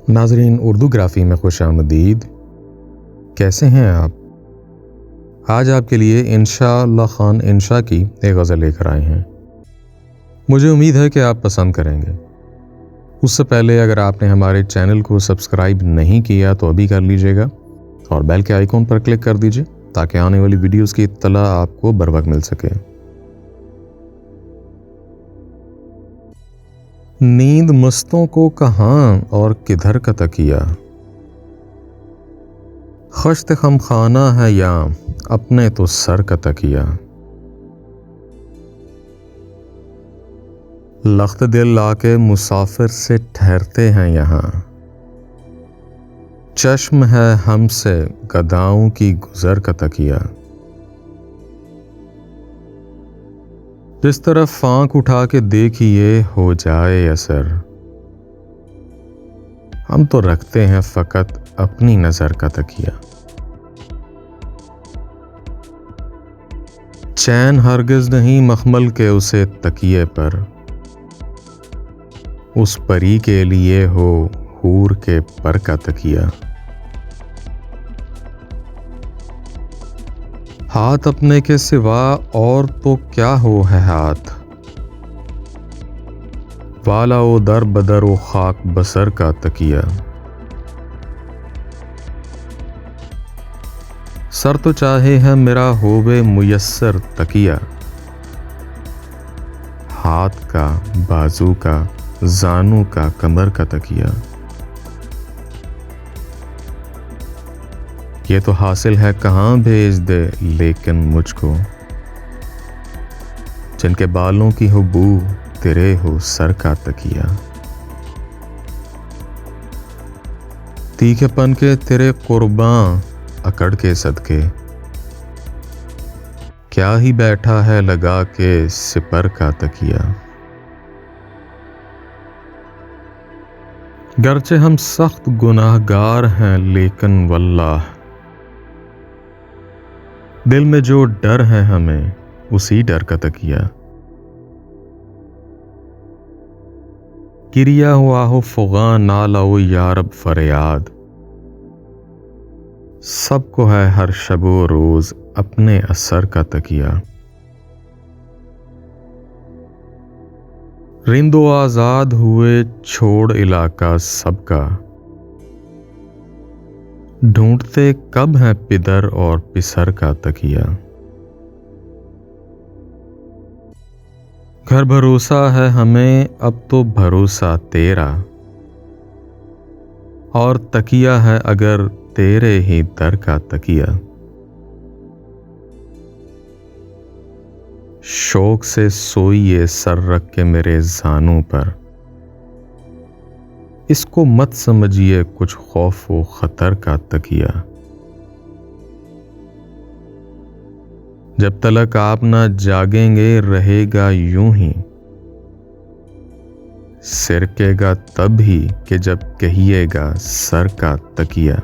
नाजरीन, उर्दू ग्राफी में खुश आमदीद। कैसे हैं आप? आज आपके लिए इंशाअल्लाह खान इंशा की एक गज़ल लेकर आए हैं। मुझे उम्मीद है कि आप पसंद करेंगे। उससे पहले अगर आपने हमारे चैनल को सब्सक्राइब नहीं किया तो अभी कर लीजिएगा और बेल के आइकॉन पर क्लिक कर दीजिए ताकि आने वाली वीडियोस की इत्तला आपको बर वक्त मिल सके। नींद मस्तों को कहाँ और किधर का तकिया, खश्त खमखाना है या अपने तो सर का तकिया। लख्त दिल आके मुसाफिर से ठहरते हैं यहाँ, चश्म है हमसे गदाओं की गुजर का तकिया। जिस तरफ आंख उठा के देखिए हो जाए असर, हम तो रखते हैं फकत अपनी नजर का तकिया। चैन हरगिज नहीं मखमल के उसे तकिए पर, उस परी के लिए हो हूर के पर का तकिया। हाथ अपने के सिवा और तो क्या हो है हाथ, वाला ओ दर बदर ओ खाक बसर का तकिया। सर तो चाहे है मेरा होवे मुयस्सर तकिया, हाथ का बाजू का जानू का कमर का तकिया। ये तो हासिल है कहाँ भेज दे लेकिन मुझको, जिनके बालों की हो बू तेरे हो सर का तकिया। तीखेपन के तेरे कुर्बान अकड़ के सदके, क्या ही बैठा है लगा के सिपर का तकिया। गरचे हम सख्त गुनाहगार हैं लेकिन वल्लाह, दिल में जो डर है हमें उसी डर का तकिया। किरिया हुआ हो फुगा ना लाओ यारब फरियाद, सबको है हर शबो रोज अपने असर का तकिया। रिंदो आजाद हुए छोड़ इलाका सबका, ढूंढते कब है पिदर और पिसर का तकिया। घर भरोसा है हमें अब तो भरोसा तेरा, और तकिया है अगर तेरे ही दर का तकिया। शौक से सोइए सर रख के मेरे जानों पर, इसको मत समझिए कुछ खौफ व खतर का तकिया। जब तलक आप ना जागेंगे रहेगा यूं ही, सिरकेगा तब ही कि जब कहिएगा सर का तकिया।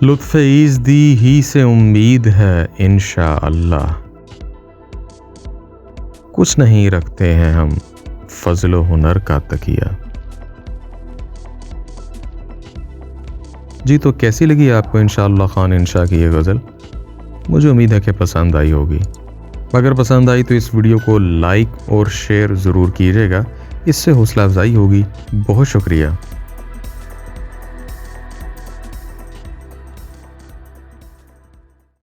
लुत्फ़ ईज़दी ही से उम्मीद है इंशाअल्लाह, कुछ नहीं रखते हैं हम फजलो हुनर का तकिया। जी, तो कैसी लगी आपको इंशाअल्लाह खान इंशा की ये गज़ल? मुझे उम्मीद है कि पसंद आई होगी। अगर पसंद आई तो इस वीडियो को लाइक और शेयर ज़रूर कीजिएगा, इससे हौसला अफजाई होगी। बहुत शुक्रिया।